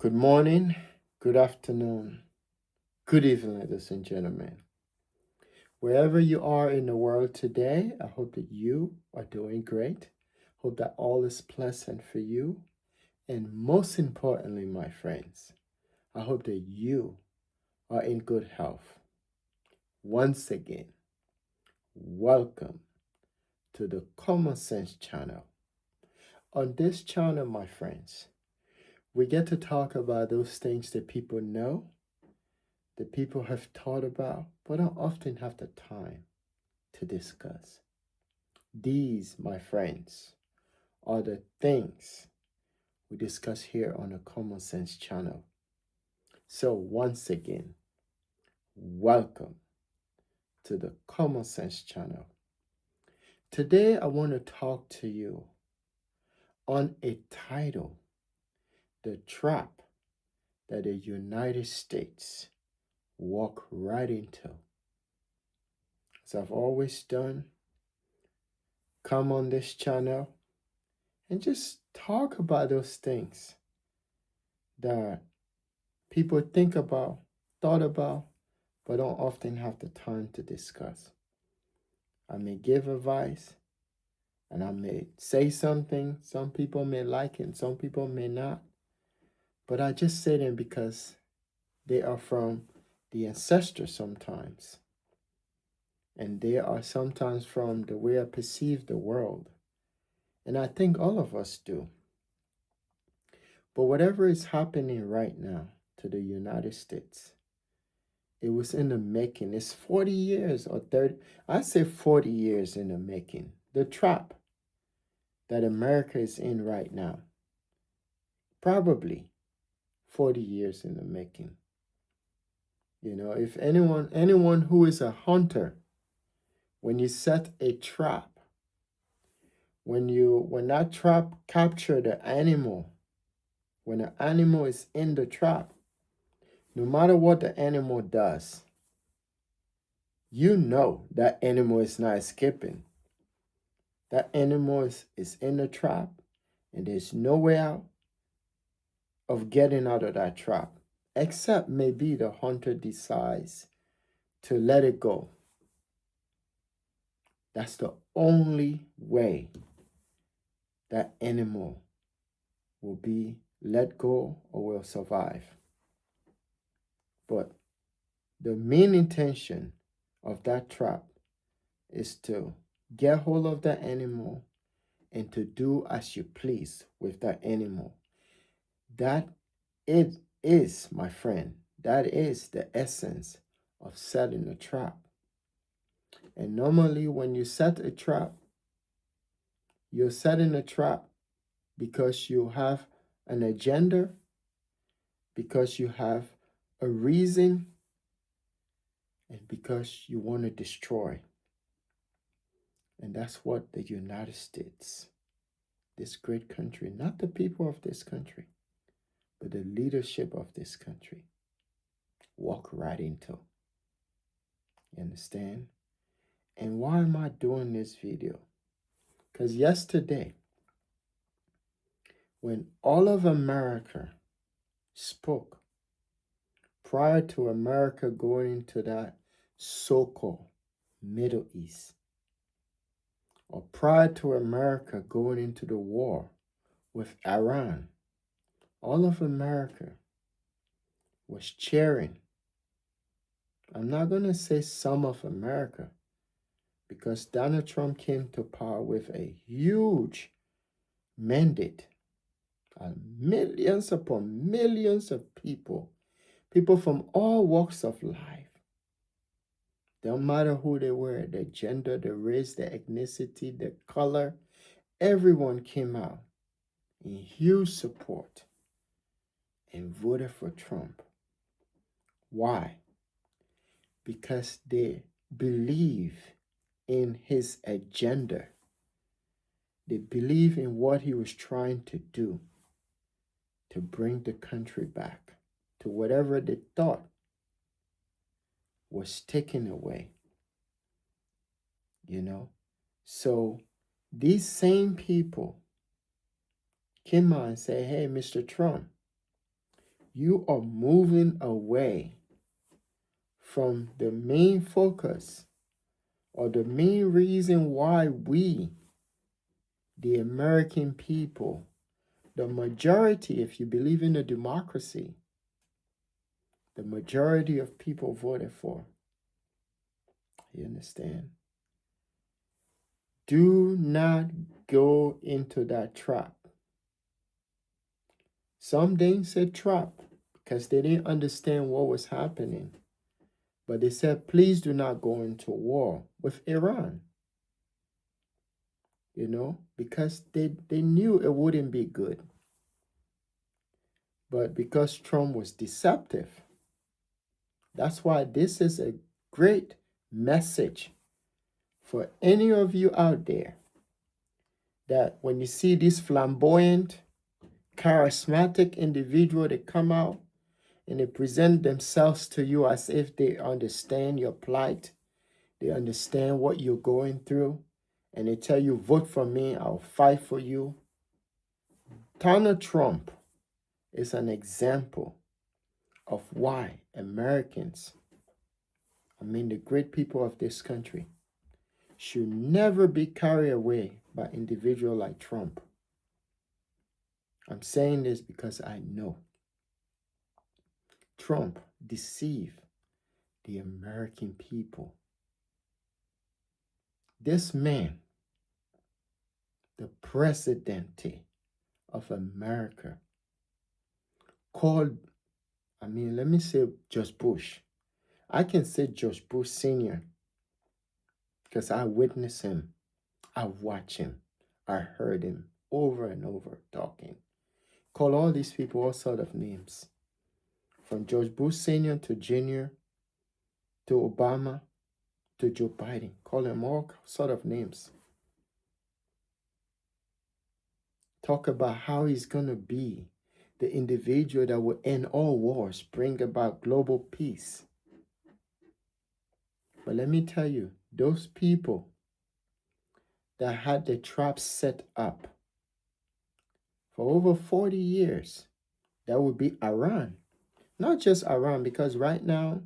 Good morning, good afternoon, good evening, ladies and gentlemen. Wherever you are in the world today, I hope that you are doing great. Hope that all is pleasant for you. And most importantly, my friends, I hope that you are in good health. Once again, welcome to the Common Sense channel. On this channel, my friends, we get to talk about those things that people know, that people have thought about, but don't often have the time to discuss. These, my friends, are the things we discuss here on the Common Sense channel. So, once again, welcome to the Common Sense channel. Today, I want to talk to you on a title: The Trap That the United States Walk Right Into. As I've always done, come on this channel and just talk about those things that people think about, thought about, but don't often have the time to discuss. I may give advice and I may say something. Some people may like it, some people may not. But I just say them because they are from the ancestors sometimes. And they are sometimes from the way I perceive the world. And I think all of us do. But whatever is happening right now to the United States, it was in the making. It's 40 years or 30, I say 40 years in the making. The trap that America is in right now, probably 40 years in the making. You know, if anyone who is a hunter, when you set a trap, when that trap capture the animal, when the animal is in the trap, no matter what the animal does, you know that animal is not escaping. That animal is in the trap, and there's no way out of getting out of that trap, except maybe the hunter decides to let it go. That's the only way that animal will be let go or will survive. But the main intention of that trap is to get hold of the animal and to do as you please with that animal. That it is, my friend, that is the essence of setting a trap. And normally, when you set a trap, you're setting a trap because you have an agenda, because you have a reason, and because you want to destroy. And that's what the United States, this great country, not the people of this country, but the leadership of this country, walk right into. You understand? And why am I doing this video? Because yesterday, when all of America spoke, prior to America going into that so-called Middle East, or prior to America going into the war with Iran, all of America was cheering. I'm not going to say some of America, because Donald Trump came to power with a huge mandate. Millions upon millions of people from all walks of life. Don't matter who they were, their gender, their race, their ethnicity, their color, everyone came out in huge support and voted for Trump. Why? Because they believe in his agenda. They believe in what he was trying to do to bring the country back to whatever they thought was taken away. You know? So these same people came out and said, hey, Mr. Trump, you are moving away from the main focus or the main reason why we, the American people, the majority, if you believe in a democracy, the majority of people voted for. You understand? Do not go into that trap. Some didn't say trap because they didn't understand what was happening. But they said, please do not go into war with Iran. Because they knew it wouldn't be good. But because Trump was deceptive, that's why this is a great message for any of you out there, that when you see this flamboyant, charismatic individual, they come out and they present themselves to you as if they understand your plight, they understand what you're going through, and they tell you, vote for me, I'll fight for you. Donald Trump is an example of why Americans, the great people of this country, should never be carried away by individuals like Trump. I'm saying this because I know Trump deceived the American people. This man, the president of America, called, let me say George Bush. I can say George Bush Sr. because I witnessed him. I watched him. I heard him over and over talking. Call all these people all sort of names. From George Bush Sr. to Jr. to Obama to Joe Biden. Call them all sort of names. Talk about how he's going to be the individual that will end all wars, bring about global peace. But let me tell you, those people that had the traps set up for over 40 years, that would be Iran. Not just Iran, because right now,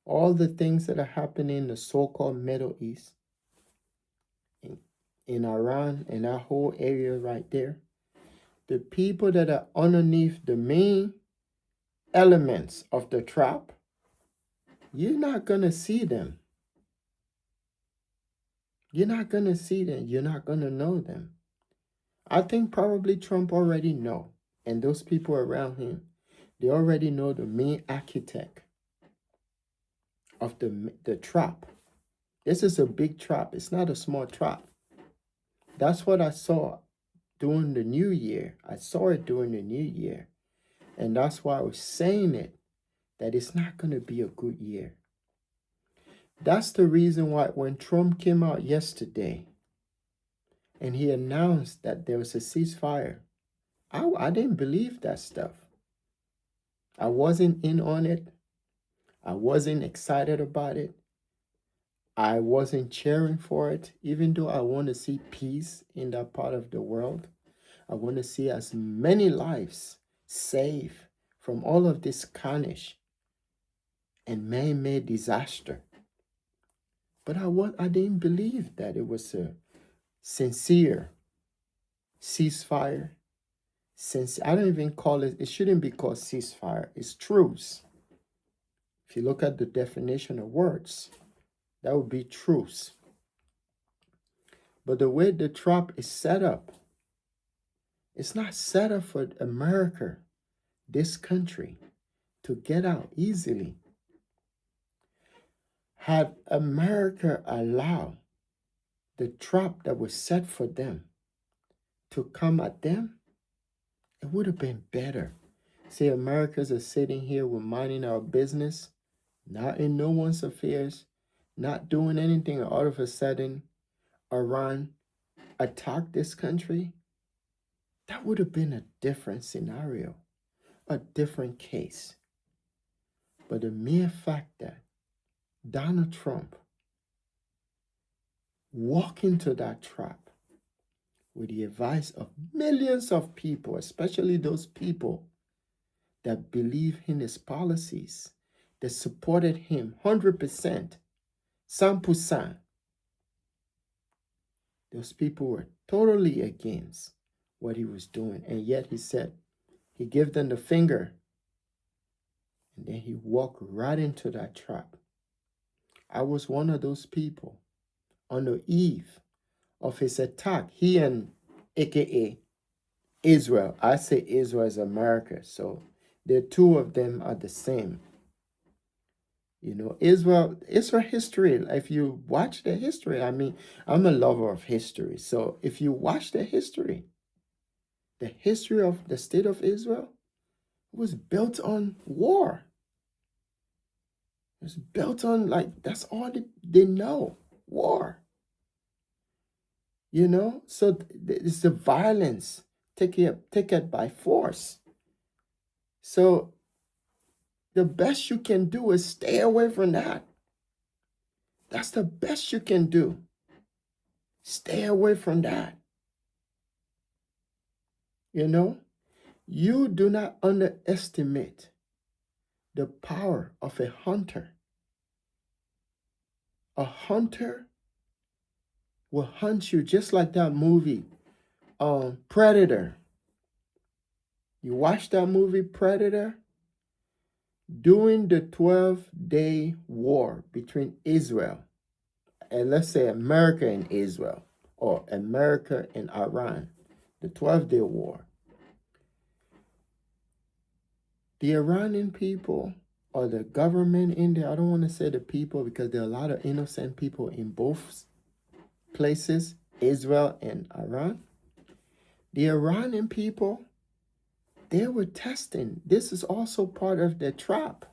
all the things that are happening in the so-called Middle East, in Iran and that whole area right there, the people that are underneath the main elements of the trap, you're not going to see them. You're not going to see them. You're not going to know them. I think probably Trump already know, and those people around him, they already know the main architect of the trap. This is a big trap. It's not a small trap. That's what I saw during the New Year. I saw it during the New Year. And that's why I was saying it, that it's not going to be a good year. That's the reason why when Trump came out yesterday and he announced that there was a ceasefire, I didn't believe that stuff. I wasn't in on it. I wasn't excited about it. I wasn't cheering for it, even though I want to see peace in that part of the world. I want to see as many lives saved from all of this carnage and man-made disaster. But I didn't believe that it was a sincere ceasefire. Since I don't even call it shouldn't be called ceasefire. It's truce. If you look at the definition of words, that would be truce. But the way the trap is set up, it's not set up for America, this country, to get out easily. Had America allowed the trap that was set for them to come at them, it would have been better. See, Americans are sitting here, we're minding our business, not in no one's affairs, not doing anything, and all of a sudden, Iran attacked this country. That would have been a different scenario, a different case. But the mere fact that Donald Trump walked into that trap with the advice of millions of people, especially those people that believed in his policies, that supported him 100%, 100%. Those people were totally against what he was doing. And yet he said, he gave them the finger. And then he walked right into that trap. I was one of those people on the eve of his attack. He and AKA Israel. I say Israel is America. So the two of them are the same. You know, Israel history. If you watch the history, I mean, I'm a lover of history. So if you watch the history of the state of Israel was built on war. It was built on, like, that's all they know, war. You know, so it's the violence, take it by force. So the best you can do is stay away from that. That's the best you can do. Stay away from that. You know, you do not underestimate the power of a hunter. A hunter will hunt you just like that movie, Predator. You watch that movie, Predator? During the 12-day war between Israel and, let's say, America and Israel, or America and Iran, the 12-day war, the Iranian people, or the government in there, I don't want to say the people because there are a lot of innocent people in both places, Israel and Iran. The Iranian people, they were testing. This is also part of the trap.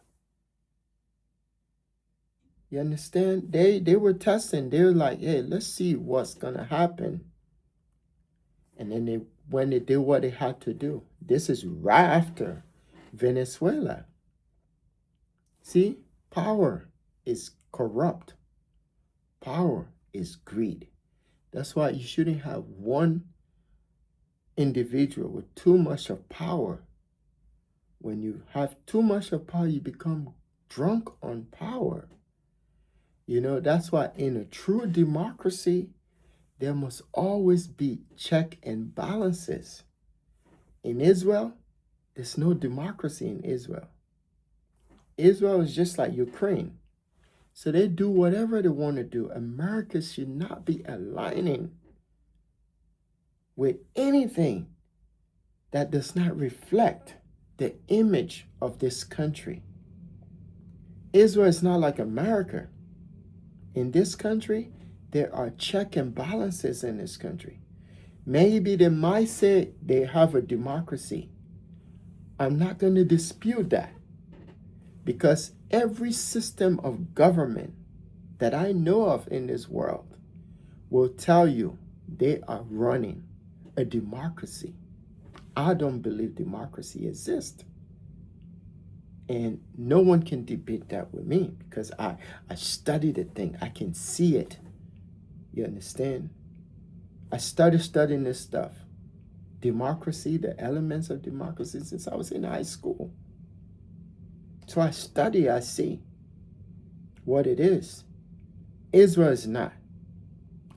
You understand? They were testing. They were like, hey, let's see what's going to happen. And then when they did what they had to do, this is right after Venezuela. See, power is corrupt. Power is greed. That's why you shouldn't have one individual with too much of power. When you have too much of power, you become drunk on power. You know, that's why in a true democracy, there must always be check and balances. In Israel, there's no democracy in Israel. Israel is just like Ukraine. So they do whatever they want to do. America should not be aligning with anything that does not reflect the image of this country. Israel is not like America. In this country, there are check and balances in this country. Maybe they might say they have a democracy. I'm not going to dispute that, because every system of government that I know of in this world will tell you they are running a democracy. I don't believe democracy exists. And no one can debate that with me because I study the thing. I can see it. You understand? I started studying this stuff. Democracy, the elements of democracy, since I was in high school. So I study, I see what it is. Israel is not.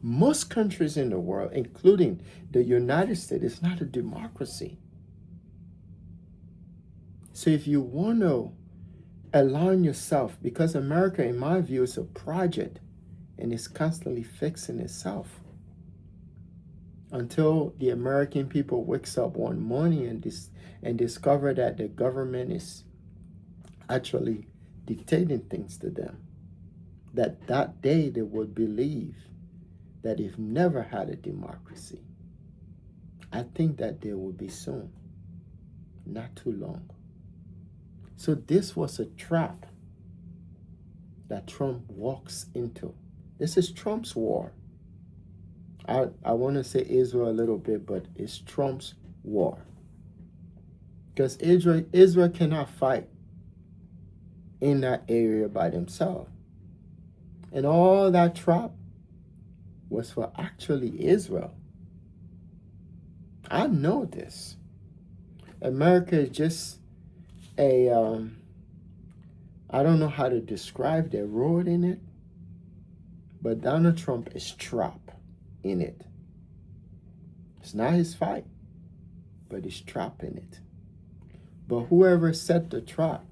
Most countries in the world, including the United States, is not a democracy. So if you want to align yourself, because America, in my view, is a project and it's constantly fixing itself, until the American people wakes up one morning and discover that the government is actually dictating things to them, that day they would believe that they've never had a democracy. I think that day will be soon, not too long. So this was a trap that Trump walks into. This is Trump's war. I want to say Israel a little bit, but it's Trump's war. Because Israel cannot fight in that area by themselves. And all that trap was for actually Israel. I know this. America is just a I don't know how to describe the road in it, but Donald Trump is trapped in it. It's not his fight, but he's trapped in it. But whoever set the trap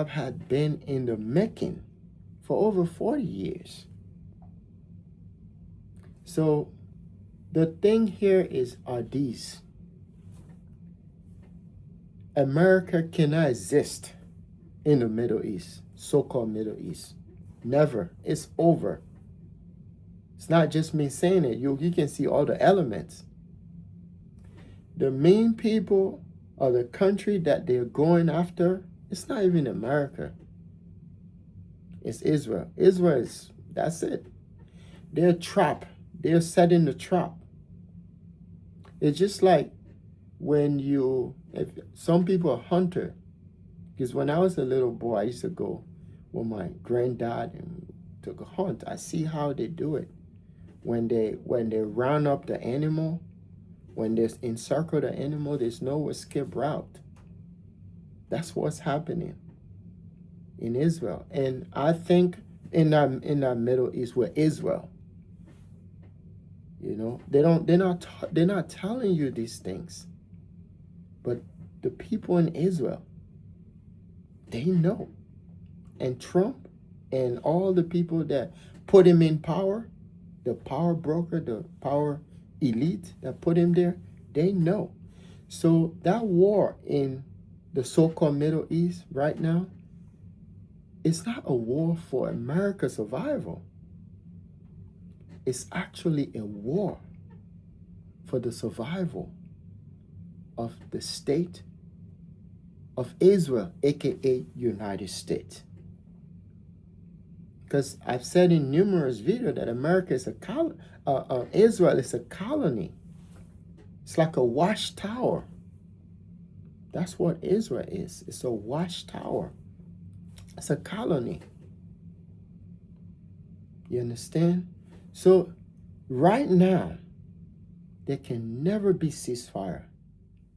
had been in the making for over 40 years. So the thing here is these. America cannot exist in the Middle East, so-called Middle East. Never. It's over. It's not just me saying it. You can see all the elements. The main people of the country that they're going after, it's not even America. It's Israel. Israel is, that's it. They're trapped. They're setting the trap. It's just like when if some people are hunter. Because when I was a little boy, I used to go with my granddad and took a hunt. I see how they do it. When they round up the animal, when they encircle the animal, there's no escape route. That's what's happening in Israel. And I think in that Middle East with Israel, they're not telling you these things. But the people in Israel, they know. And Trump and all the people that put him in power, the power broker, the power elite that put him there, they know. So that war in the so-called Middle East right now, it's not a war for America's survival. It's actually a war for the survival of the state of Israel, aka United States. Because I've said in numerous videos that America is Israel is a colony. It's like a watchtower. That's what Israel is. It's a watchtower. It's a colony. You understand? So right now, there can never be ceasefire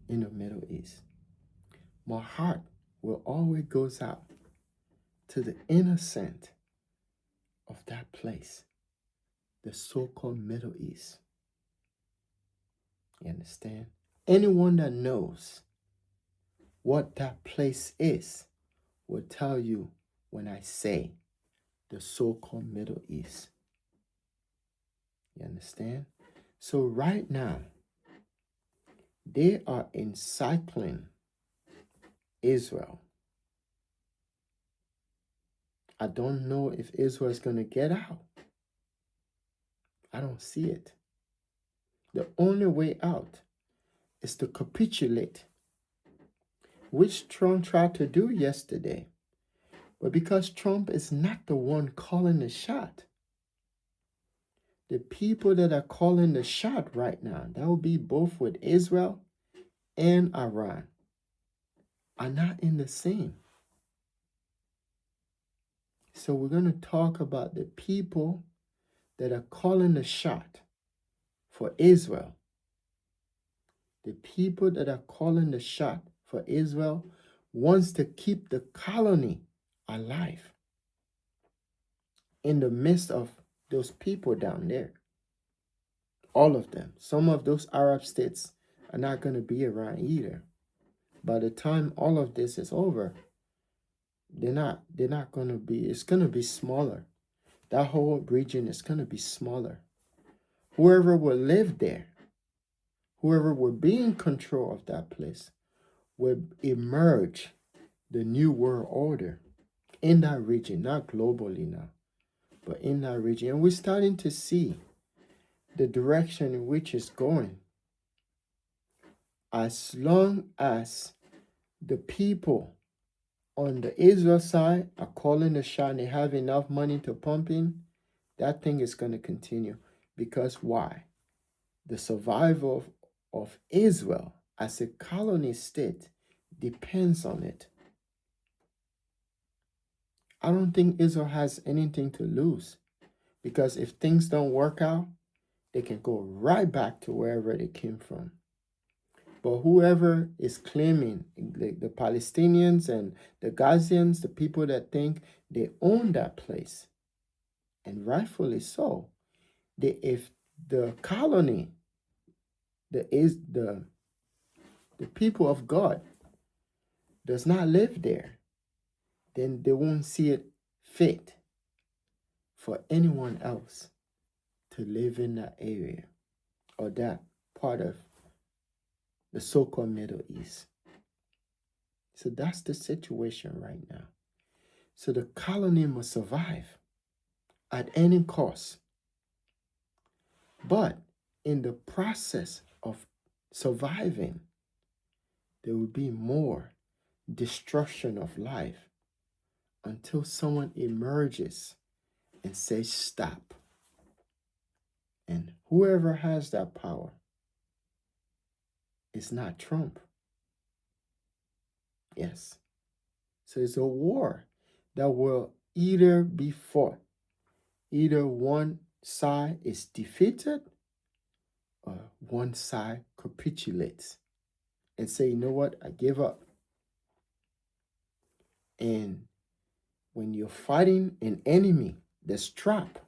in the Middle East. My heart will always goes out to the innocent of that place, the so-called Middle East. You understand? Anyone that knows what that place is will tell you when I say the so-called Middle East. You understand? So right now, they are encircling Israel. I don't know if Israel is going to get out. I don't see it. The only way out is to capitulate, which Trump tried to do yesterday. But because Trump is not the one calling the shot, the people that are calling the shot right now, that will be both with Israel and Iran, are not in the same. So we're going to talk about the people that are calling the shot for Israel. The people that are calling the shot for Israel wants to keep the colony alive in the midst of those people down there. All of them. Some of those Arab states are not going to be around either. By the time all of this is over, they're not going to be, it's going to be smaller. That whole region is going to be smaller. Whoever will live there, whoever will be in control of that place, will emerge the new world order in that region, not globally now, but in that region. And we're starting to see the direction in which it's going. As long as the people on the Israel side are calling the shot and they have enough money to pump in, that thing is going to continue. Because why? The survival of Israel as a colony state depends on it. I don't think Israel has anything to lose, because if things don't work out, they can go right back to wherever they came from. But whoever is claiming, the Palestinians and the Gazians, the people that think they own that place, and rightfully so, if the colony, the people of God does not live there, then they won't see it fit for anyone else to live in that area or that part of the so-called Middle East. So that's the situation right now. So the colony must survive at any cost. But in the process of surviving, there will be more destruction of life until someone emerges and says stop. And whoever has that power is not Trump. Yes. So it's a war that will either be fought. Either one side is defeated or one side capitulates and say, you know what, I give up. And when you're fighting an enemy that's trapped,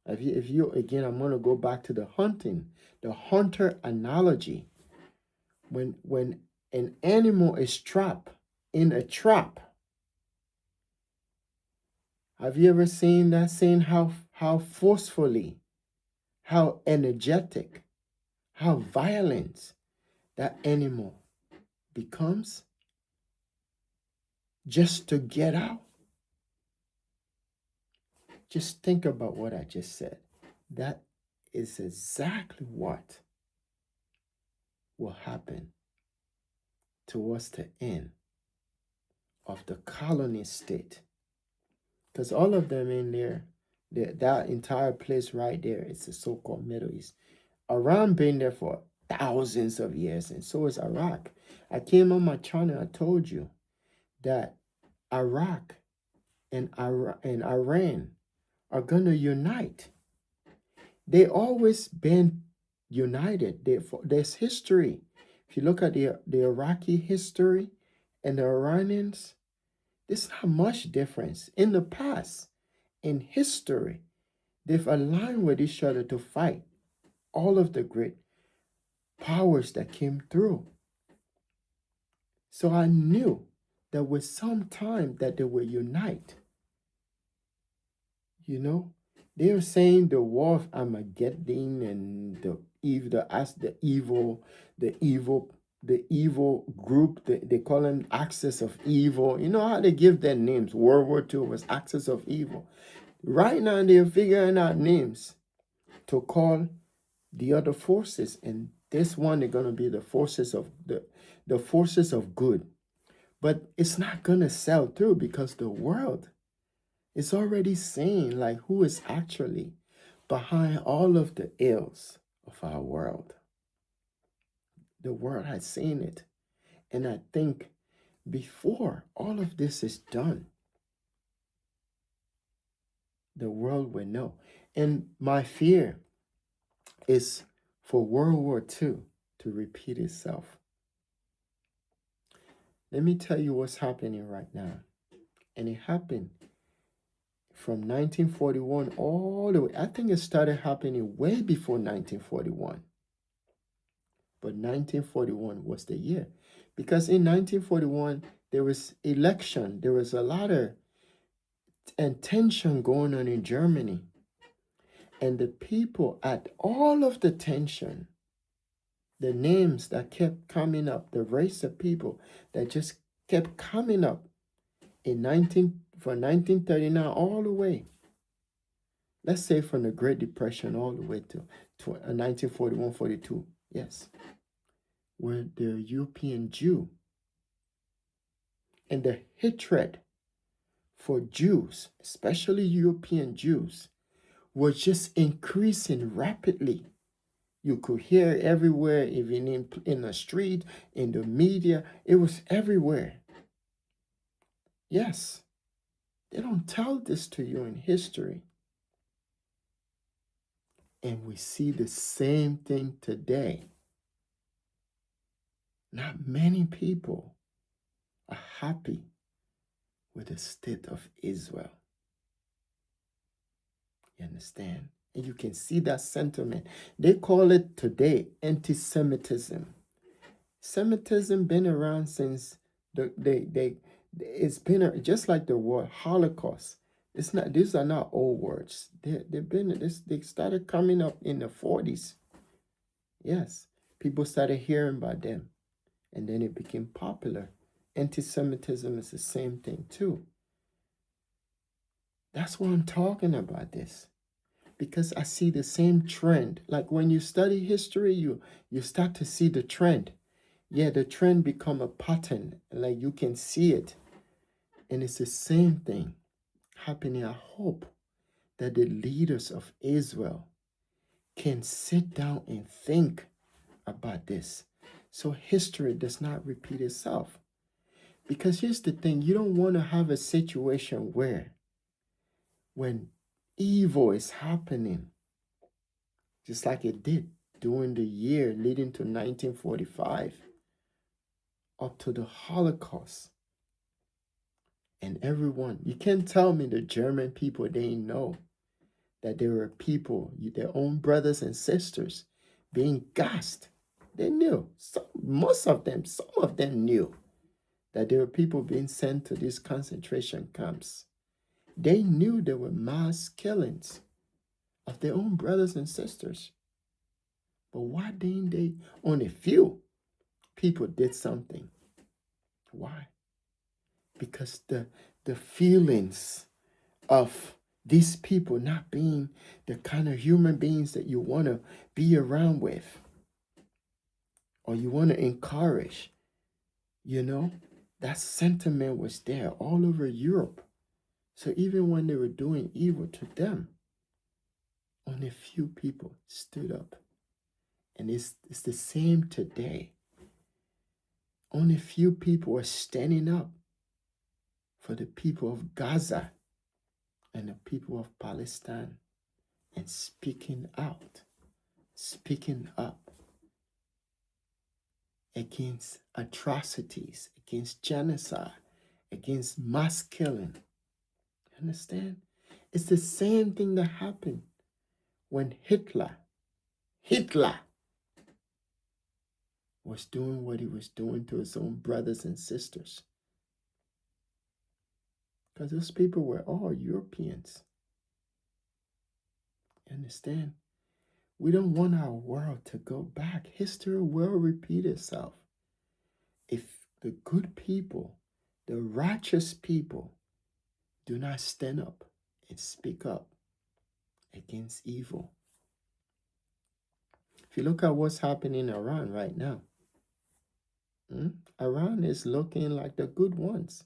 if you again, I'm going to go back to the hunter analogy. When an animal is trapped in a trap, have you ever seen that scene? How forcefully, how energetic, how violent that animal becomes just to get out? Just think about what I just said. That is exactly what will happen towards the end of the colony state. Because all of them in there, that entire place right there is the so-called Middle East. Iran been there for thousands of years, and so is Iraq. I came on my channel, I told you that Iraq and Iran are going to unite. They always been united. There's history. If you look at the Iraqi history and the Iranians, there's not much difference. In the past, in history, they've aligned with each other to fight all of the great powers that came through. So I knew that with some time that they will unite. You know, they are saying the war of Armageddon and the evil group. They call them axis of evil. You know how they give their names. World War II was axis of evil. Right now they're figuring out names to call the other forces, and this one they're gonna be the forces of the forces of good. But it's not gonna sell through because the world is already seeing like who is actually behind all of the ills of our world. The world has seen it. And I think before all of this is done, the world will know. And my fear is for World War II to repeat itself. Let me tell you what's happening right now. And it happened from 1941 all the way. I think it started happening way before 1941. But 1941 was the year. Because in 1941, there was election. There was a lot of tension going on in Germany. And the people at all of the tension, the names that kept coming up, the race of people that just kept coming up from 1939 all the way. Let's say from the Great Depression all the way to 1941, 42. Yes. Were the European Jew. And the hatred for Jews, especially European Jews, was just increasing rapidly. You could hear everywhere, even in the street, in the media. It was everywhere. Yes, they don't tell this to you in history. And we see the same thing today. Not many people are happy with the state of Israel. You understand? And you can see that sentiment. They call it today anti-Semitism. Semitism been around since it's been just like the word Holocaust. It's not, these are not old words. They started coming up in the 40s. Yes. People started hearing about them. And then it became popular. Anti-Semitism is the same thing too. That's why I'm talking about this. Because I see the same trend. Like when you study history, you start to see the trend. Yeah, the trend become a pattern. Like you can see it. And it's the same thing happening. I hope that the leaders of Israel can sit down and think about this so history does not repeat itself. Because here's the thing, you don't want to have a situation where when evil is happening, just like it did during the year leading to 1945 up to the Holocaust, and everyone, you can't tell me the German people, they didn't know that there were people, their own brothers and sisters, being gassed. They knew. Most of them, some of them knew that there were people being sent to these concentration camps. They knew there were mass killings of their own brothers and sisters. But why didn't they? Only few people did something. Why? Because the feelings of these people not being the kind of human beings that you want to be around with or you want to encourage, that sentiment was there all over Europe. So even when they were doing evil to them, only a few people stood up. And it's the same today. Only a few people are standing up for the people of Gaza and the people of Palestine and speaking out, speaking up against atrocities, against genocide, against mass killing. Understand? It's the same thing that happened when Hitler was doing what he was doing to his own brothers and sisters. Because those people were all Europeans. Understand? We don't want our world to go back. History will repeat itself. If the good people, the righteous people, do not stand up and speak up against evil. If you look at what's happening in Iran right now, Iran is looking like the good ones.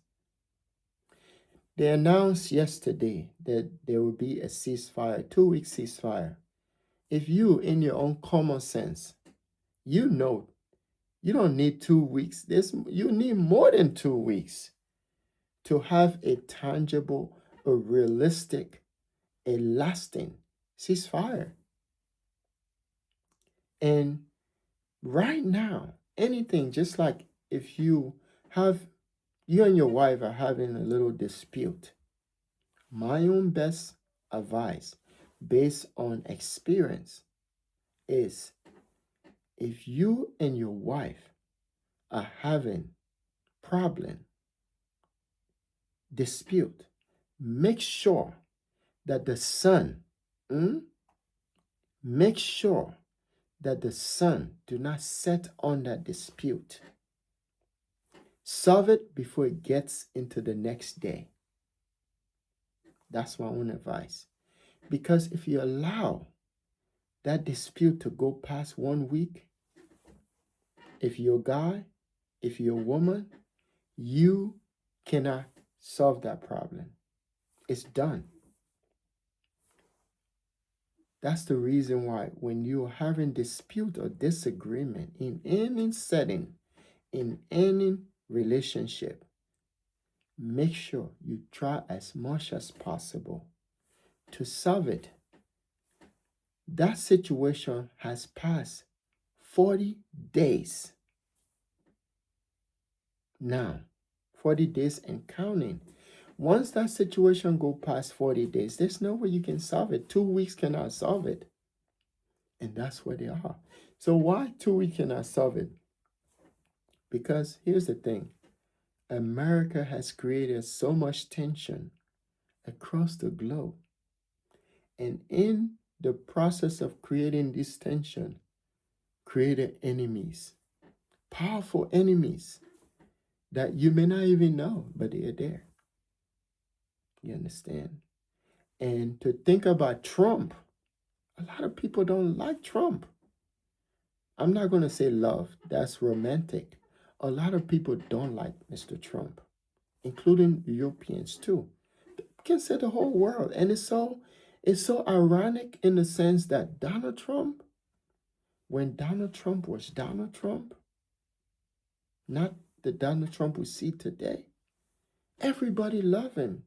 They announced yesterday that there will be a ceasefire, 2-week ceasefire. If you, in your own common sense, you know you don't need 2 weeks. You need more than 2 weeks to have a tangible, a realistic, a lasting ceasefire. And right now, anything, just like if you and your wife are having a little dispute, my own best advice based on experience is if you and your wife are having problem, dispute, make sure that the son, make sure that the son do not set on that dispute. Solve it before it gets into the next day. That's my own advice. Because if you allow that dispute to go past 1 week, if you're a guy, if you're a woman, you cannot solve that problem. It's done. That's the reason why when you're having dispute or disagreement in any setting, in any relationship, make sure you try as much as possible to solve it. That situation has passed 40 days. Now, 40 days and counting. Once that situation go past 40 days, there's no way you can solve it. 2 weeks cannot solve it. And that's where they are. So why 2 weeks cannot solve it? Because here's the thing. America has created so much tension across the globe. And in the process of creating this tension, created enemies, powerful enemies that you may not even know, but they are there. You understand? And to think about Trump, a lot of people don't like Trump. I'm not going to say love, that's romantic. A lot of people don't like Mr. Trump, including Europeans too. You can say the whole world. And it's so ironic in the sense that Donald Trump, when Donald Trump was Donald Trump, not the Donald Trump we see today, everybody loved him.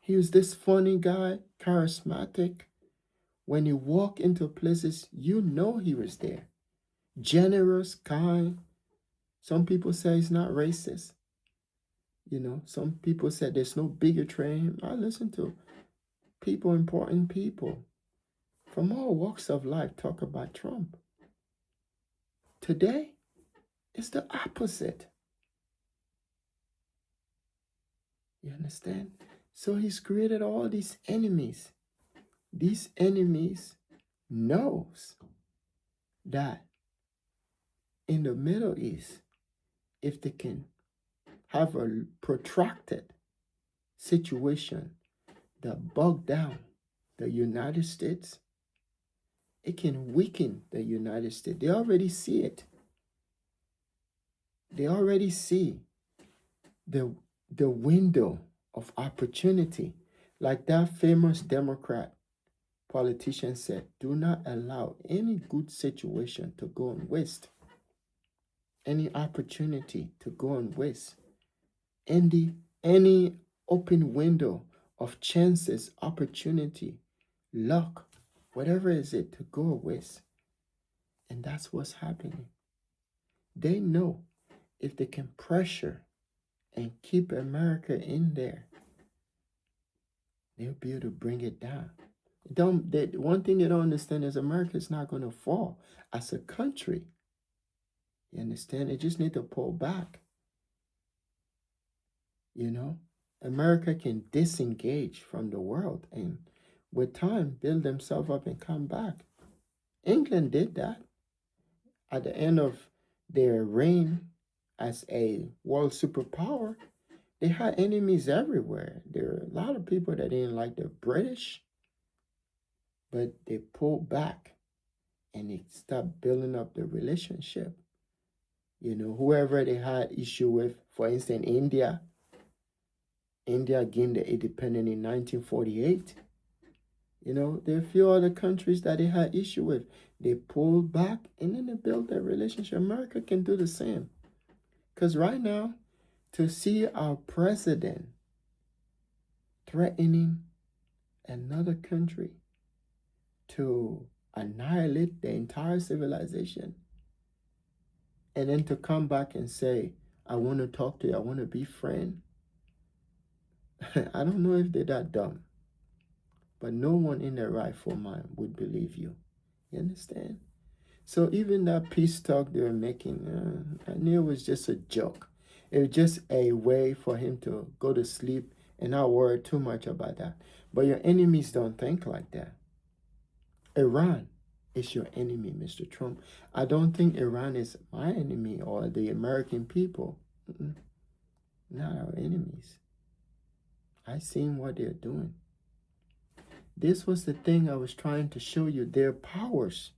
He was this funny guy, charismatic. When he walked into places, you know he was there. Generous, kind. Some people say he's not racist. Some people said there's no bigotry in him. I listen to people, important people from all walks of life talk about Trump. Today, it's the opposite. You understand? So he's created all these enemies. These enemies knows that in the Middle East, if they can have a protracted situation that bog down the United States, it can weaken the United States. They already see it. They already see the window of opportunity. Like that famous Democrat politician said, do not allow any good situation to go on waste. Any opportunity to go on waste. Any open window of chances, opportunity, luck, whatever is it, to go waste. And that's what's happening. They know if they can pressure and keep America in there, they'll be able to bring it down. One thing they don't understand is America is not going to fall as a country. You understand? They just need to pull back. America can disengage from the world and with time build themselves up and come back. England did that. At the end of their reign as a world superpower, they had enemies everywhere. There were a lot of people that didn't like the British, but they pulled back and they stopped building up the relationship. Whoever they had issue with, for instance, India gained the independence in 1948. There are a few other countries that they had issue with. They pulled back and then they built their relationship. America can do the same. Because right now, to see our president threatening another country to annihilate the entire civilization, and then to come back and say, I want to talk to you, I want to be friend. I don't know if they're that dumb, but no one in their rightful mind would believe you. You understand? So even that peace talk they were making, I knew it was just a joke. It was just a way for him to go to sleep and not worry too much about that. But your enemies don't think like that. Iran is your enemy, Mr. Trump. I don't think Iran is my enemy or the American people. Not our enemies. I seen what they're doing. This was the thing I was trying to show you, their powers.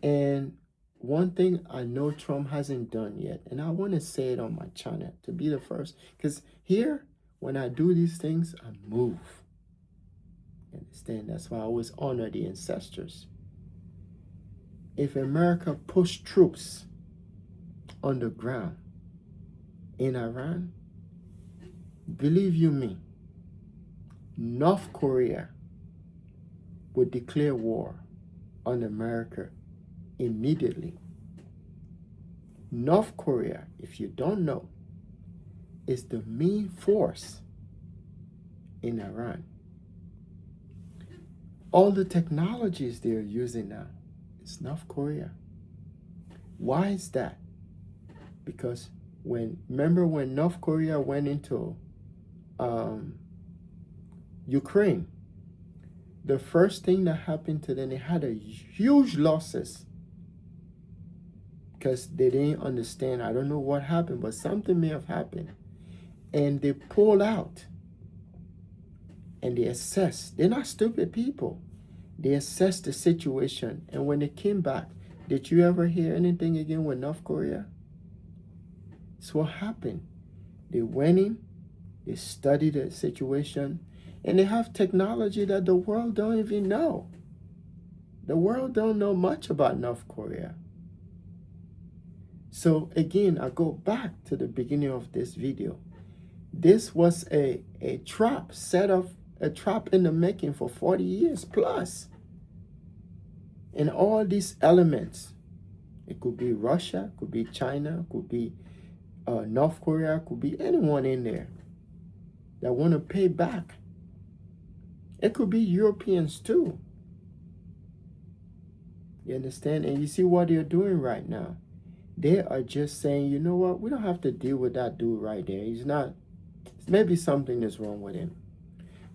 And one thing I know Trump hasn't done yet, and I want to say it on my channel to be the first, because here, when I do these things, I move. You understand? That's why I always honor the ancestors. If America pushed troops on the ground in Iran, believe you me, North Korea would declare war on America immediately. North Korea, if you don't know, is the main force in Iran. All the technologies they're using now is North Korea. Why is that? Because remember when North Korea went into Ukraine, the first thing that happened to them, they had a huge losses because they didn't understand. I don't know what happened, but something may have happened. And they pulled out and they assessed. They're not stupid people. They assessed the situation. And when they came back, did you ever hear anything again with North Korea? It's what happened. They went in, they studied the situation, and they have technology that the world don't even know. The world don't know much about North Korea. So again, I go back to the beginning of this video. This was a trap, a trap in the making for 40 years plus. And all these elements, it could be Russia, could be China, could be North Korea, could be anyone in there that want to pay back. It could be Europeans too. You understand? And you see what they're doing right now. They are just saying, you know what? We don't have to deal with that dude right there. He's not, maybe something is wrong with him.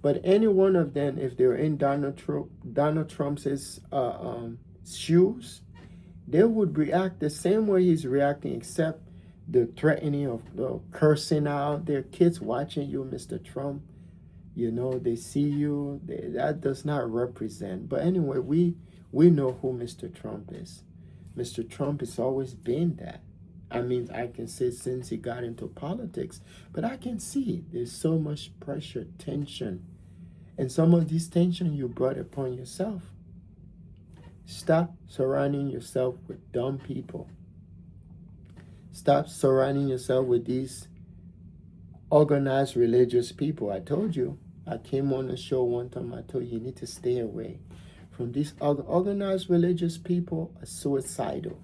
But any one of them, if they're in Donald Trump's shoes, they would react the same way he's reacting, except the threatening of cursing out. Their kids watching you, Mr. Trump. You know, they see you. That does not represent. But anyway, we know who Mr. Trump is. Mr. Trump has always been that. I mean, I can say since he got into politics, but I can see there's so much pressure, tension. And some of this tension you brought upon yourself. Stop surrounding yourself with dumb people. Stop surrounding yourself with these organized religious people. I told you, I came on the show one time, I told you need to stay away from these organized religious people are suicidal.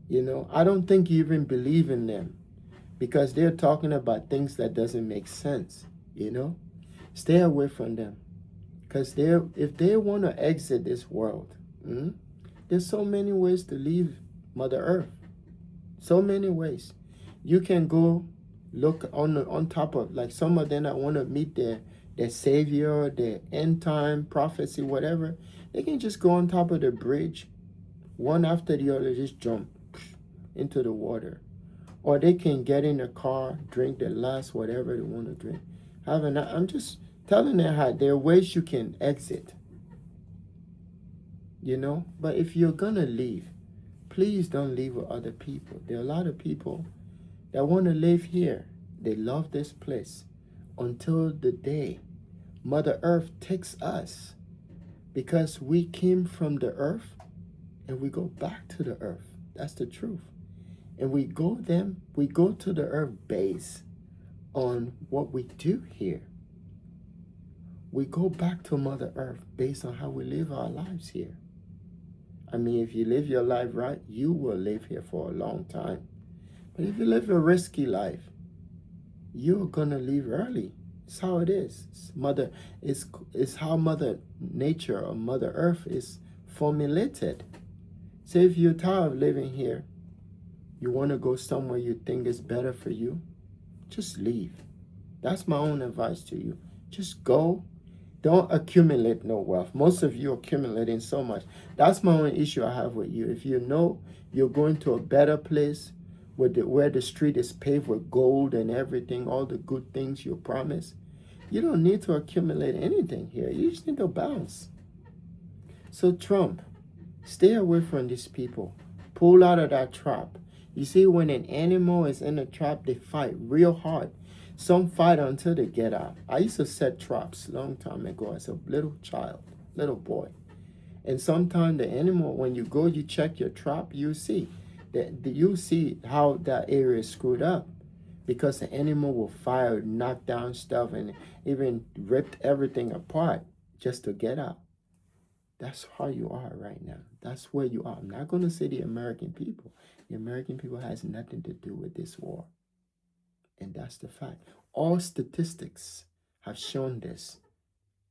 You know, I don't think you even believe in them because they're talking about things that doesn't make sense, you know? Stay away from them because if they want to exit this world, there's so many ways to leave Mother Earth. So many ways. You can go look on top of, like some of them that want to meet their savior, their end time prophecy, whatever. They can just go on top of the bridge, one after the other, just jump into the water. Or they can get in a car, drink the last whatever they want to drink. I'm just telling them how there are ways you can exit. You know? But if you're going to leave, please don't leave with other people. There are a lot of people that want to live here. They love this place until the day Mother Earth takes us, because we came from the earth and we go back to the earth. That's the truth. And we go to the earth based on what we do here. We go back to Mother Earth based on how we live our lives here. I mean, if you live your life right, you will live here for a long time. But if you live a risky life, you're going to leave early. It's how it is. It's how Mother Nature or Mother Earth is formulated. So if you're tired of living here, you want to go somewhere you think is better for you, just leave. That's my own advice to you. Just go. Don't accumulate no wealth. Most of you are accumulating so much. That's my only issue I have with you. If you know you're going to a better place where the street is paved with gold and everything, all the good things you promise, you don't need to accumulate anything here. You just need to bounce. So Trump, stay away from these people. Pull out of that trap. You see, when an animal is in a trap, they fight real hard. Some fight until they get out. I used to set traps a long time ago as a little child, little boy. And sometimes the animal, when you go, you check your trap, you see how that area is screwed up, because the animal will fire, knock down stuff, and even rip everything apart just to get out. That's how you are right now. That's where you are. I'm not going to say the American people. The American people has nothing to do with this war. And that's the fact. All statistics have shown this,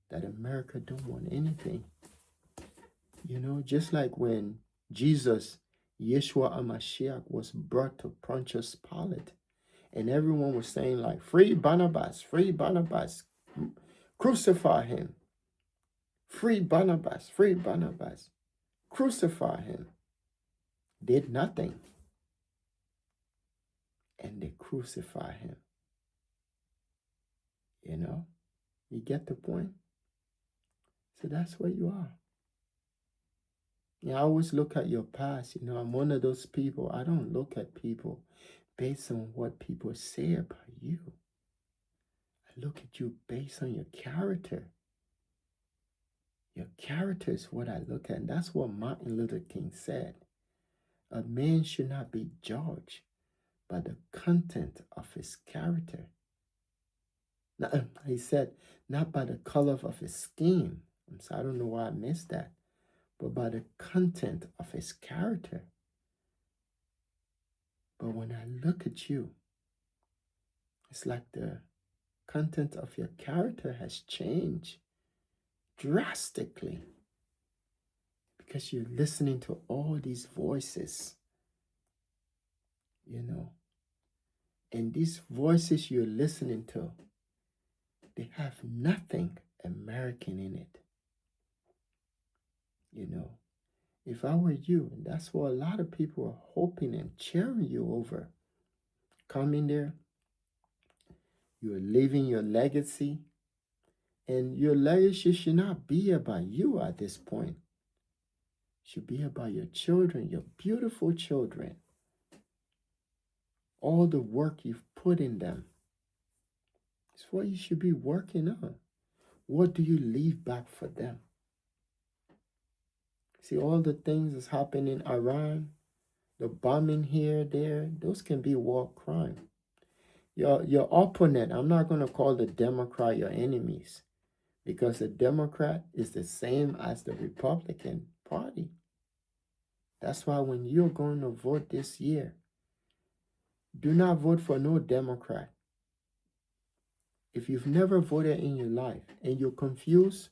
that America don't want anything. You know, just like when Jesus, Yeshua HaMashiach, was brought to Pontius Pilate, and everyone was saying like, free Barnabas, crucify him. Free Barnabas, crucify him. Did nothing. And they crucify him. You know, you get the point? So that's where you are. Yeah, I always look at your past. You know, I'm one of those people. I don't look at people based on what people say about you. I look at you based on your character. Your character is what I look at. And that's what Martin Luther King said. A man should not be judged by the content of his character. Now, he said, not by the color of his skin. So I don't know why I missed that. But by the content of his character. But when I look at you, it's like the content of your character has changed drastically. Because you're listening to all these voices, you know. And these voices you're listening to, they have nothing American in it. You know, if I were you, and that's what a lot of people are hoping and cheering you over. Come in there, you're leaving your legacy, and your legacy should not be about you at this point. It should be about your children, your beautiful children. All the work you've put in them. It's what you should be working on. What do you leave back for them? See, all the things that's happening in Iran, the bombing here, there, those can be war crime. Your opponent, I'm not going to call the Democrat your enemies, because the Democrat is the same as the Republican Party. That's why when you're going to vote this year, do not vote for no Democrat. If you've never voted in your life and you're confused,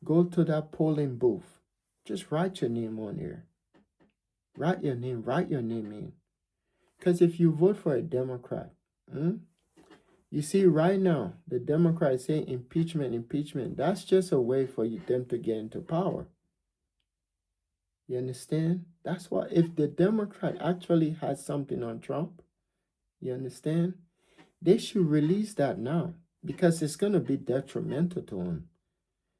go to that polling booth. Just write your name on there. Write your name in. Because if you vote for a Democrat, you see right now, the Democrats say impeachment. That's just a way for them to get into power. You understand? That's why if the Democrat actually has something on Trump, you understand? They should release that now, because it's going to be detrimental to him.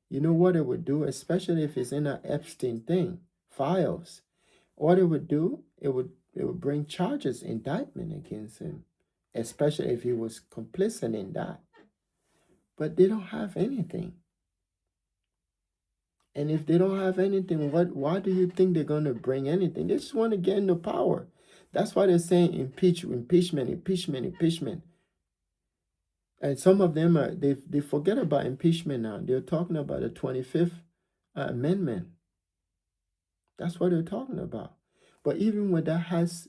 You know what it would do, especially if it's in an Epstein files. What it would do, it would bring charges, indictment against him, especially if he was complicit in that. But they don't have anything. And if they don't have anything, why do you think they're going to bring anything? They just want to get into power. That's why they're saying impeachment. And some of them they forget about impeachment now. They're talking about the 25th Amendment. That's what they're talking about. But even when that has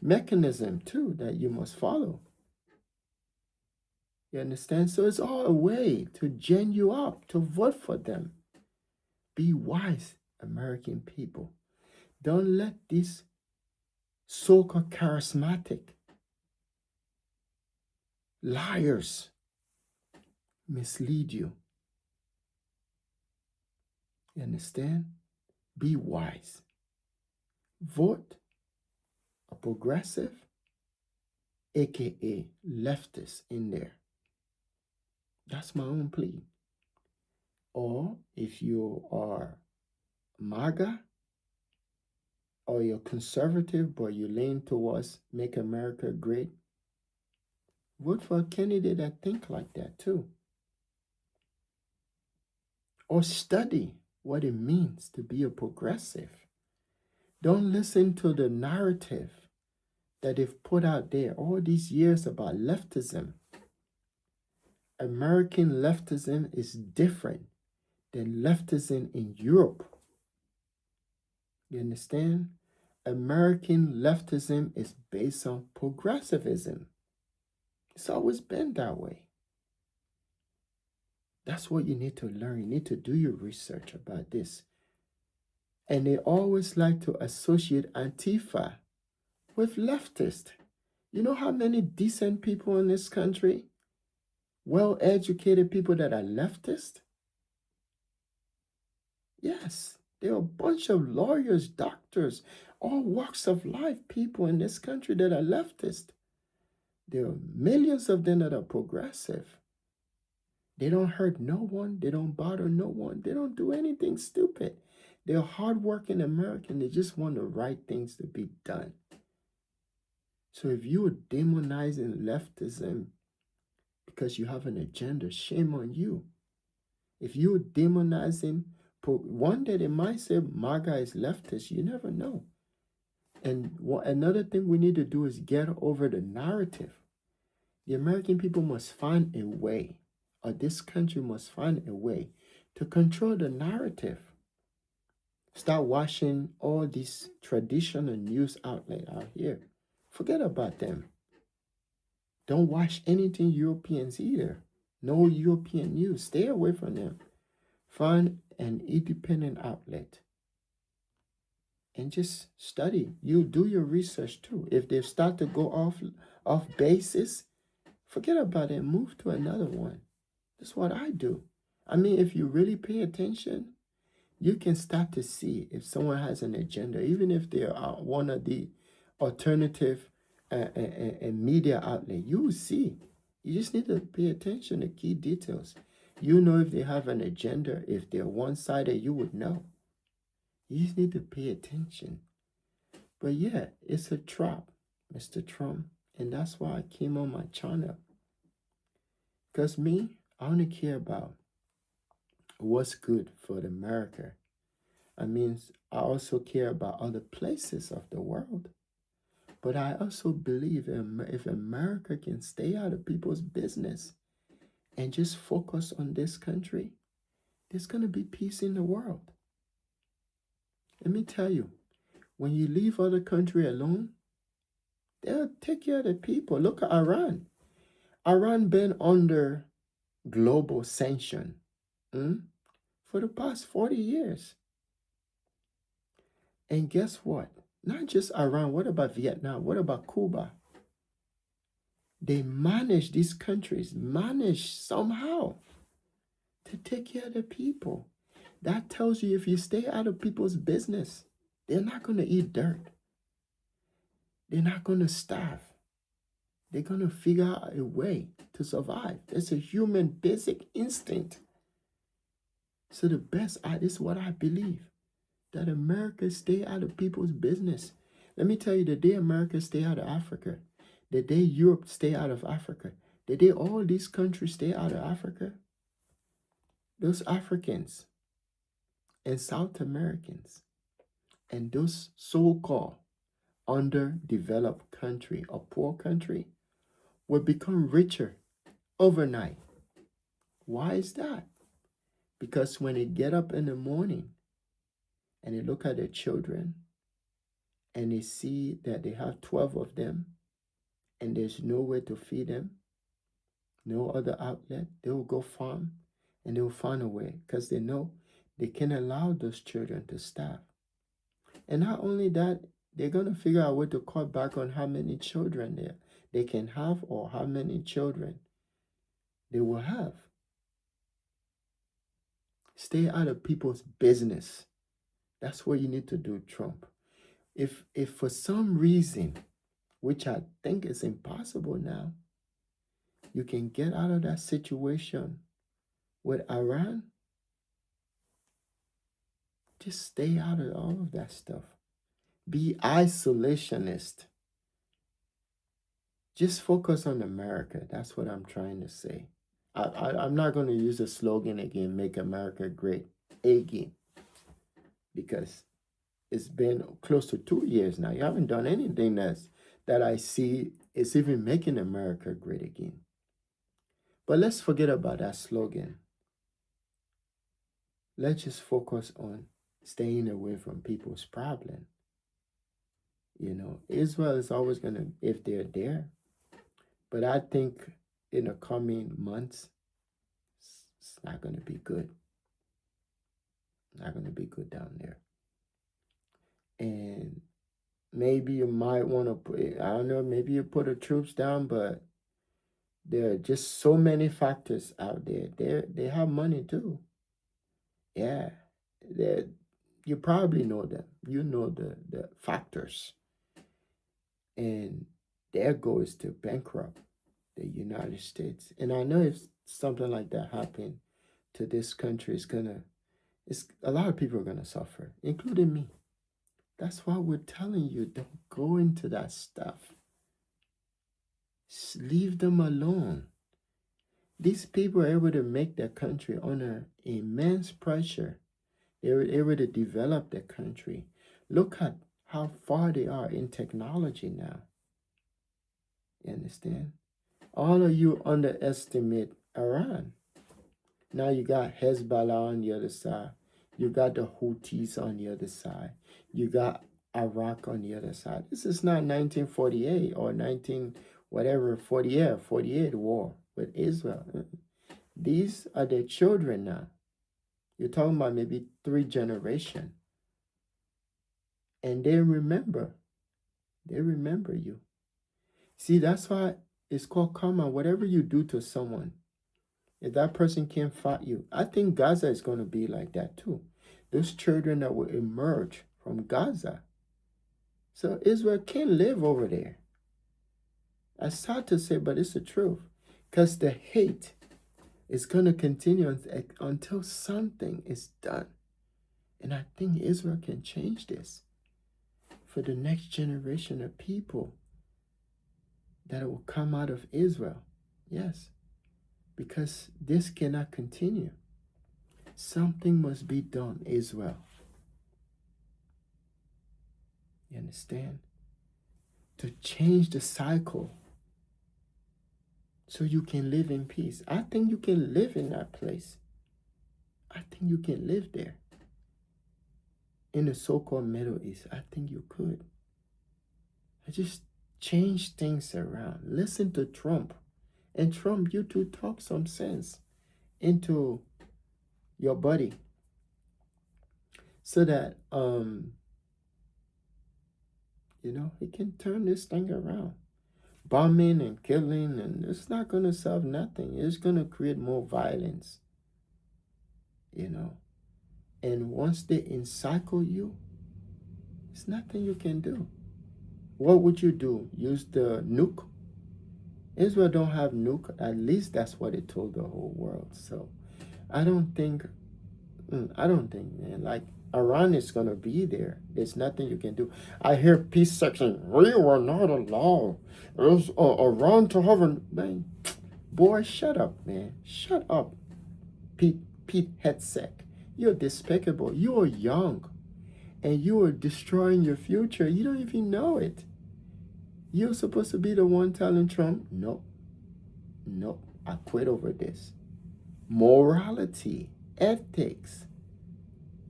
mechanism too that you must follow. You understand? So it's all a way to gen you up, to vote for them. Be wise, American people. Don't let these so-called charismatic liars mislead you. You understand? Be wise. Vote a progressive, aka leftist, in there. That's my own plea. Or if you are MAGA, or you're conservative but you lean towards make America great, vote for a candidate that think like that too. Or study what it means to be a progressive. Don't listen to the narrative that they've put out there all these years about leftism. American leftism is different than leftism in Europe. You understand? American leftism is based on progressivism. It's always been that way. That's what you need to learn. You need to do your research about this. And they always like to associate Antifa with leftists. You know how many decent people in this country, well-educated people that are leftist? Yes, there are a bunch of lawyers, doctors, all walks of life people in this country that are leftist. There are millions of them that are progressive. They don't hurt no one. They don't bother no one. They don't do anything stupid. They're hardworking American. They just want the right things to be done. So if you are demonizing leftism because you have an agenda, shame on you. If you're demonizing, one day they might say MAGA is leftist. You never know. And another thing we need to do is get over the narrative. The American people must find a way, or this country must find a way to control the narrative. Start watching all these traditional news outlets out here. Forget about them. Don't watch anything Europeans either. No European news. Stay away from them. Find an independent outlet and just study. You do your research too. If they start to go off basis, forget about it. Move to another one. That's what I do. I mean, if you really pay attention, you can start to see if someone has an agenda, even if they are one of the alternative media outlet. You will see. You just need to pay attention to key details. You know if they have an agenda. If they're one-sided, you would know. You just need to pay attention. But yeah, it's a trap, Mr. Trump. And that's why I came on my channel. Because me, I only care about what's good for America. I mean, I also care about other places of the world. But I also believe if America can stay out of people's business and just focus on this country, there's going to be peace in the world. Let me tell you, when you leave other country alone, they'll take care of the people. Look at Iran. Iran been under global sanction for the past 40 years. And guess what? Not just Iran. What about Vietnam? What about Cuba? They manage these countries, manage somehow to take care of the people. That tells you if you stay out of people's business, they're not going to eat dirt. They're not going to starve. They're going to figure out a way to survive. It's a human basic instinct. So the best, this is what I believe, that America stay out of people's business. Let me tell you, the day America stay out of Africa, the day Europe stay out of Africa, the day all these countries stay out of Africa, those Africans and South Americans and those so-called underdeveloped country or poor country will become richer overnight. Why is that? Because when they get up in the morning and they look at their children and they see that they have 12 of them and there's nowhere to feed them, no other outlet, they will go farm and they will find a way because they know they can allow those children to starve. And not only that, they're going to figure out a way to cut back on how many children they can have or how many children they will have. Stay out of people's business. That's what you need to do, Trump. If for some reason, which I think is impossible now, you can get out of that situation with Iran, just stay out of all of that stuff. Be isolationist. Just focus on America. That's what I'm trying to say. I'm not going to use the slogan again, make America great again, because it's been close to 2 years now. You haven't done anything that I see is even making America great again. But let's forget about that slogan. Let's just focus on staying away from people's problem. Israel is always going to, if they're there. But I think in the coming months, it's not going to be good. Not going to be good down there. And maybe you might want to put, I don't know, maybe you put the troops down, but there are just so many factors out there. They have money too. Yeah. You probably know them. You know the factors. And their goal is to bankrupt the United States. And I know if something like that happened to this country, it's a lot of people are gonna suffer, including me. That's why we're telling you, don't go into that stuff. Leave them alone. These people are able to make their country under immense pressure. They were able to develop their country. Look at how far they are in technology now. You understand? All of you underestimate Iran. Now you got Hezbollah on the other side. You got the Houthis on the other side. You got Iraq on the other side. This is not 1948 or 48 war with Israel. These are their children now. You're talking about maybe 3 generations. And they remember. They remember you. See, that's why it's called karma. Whatever you do to someone, if that person can't fight you, I think Gaza is going to be like that too. Those children that will emerge from Gaza. So Israel can't live over there. It's sad to say, but it's the truth. Because the hate is going to continue until something is done. And I think Israel can change this for the next generation of people that will come out of Israel. Yes. Because this cannot continue. Something must be done, Israel. You understand? To change the cycle so you can live in peace. I think you can live in that place. I think you can live there. In the so-called Middle East, I think you could. I just change things around. Listen to Trump. And Trump, you two talk some sense into your body so that he can turn this thing around. Bombing and killing, and it's not going to solve nothing. It's going to create more violence. And once they encircle you, there's nothing you can do. What would you do? Use the nuke? Israel don't have nuke. At least that's what it told the whole world. So I don't think, man, like Iran is going to be there. There's nothing you can do. I hear peace section, we were not allowed Iran to have a, man, boy, shut up, man. Shut up, Pete Hegseth. You're despicable. You are young, and you are destroying your future. You don't even know it. You're supposed to be the one telling Trump, no, I quit over this. Morality, ethics,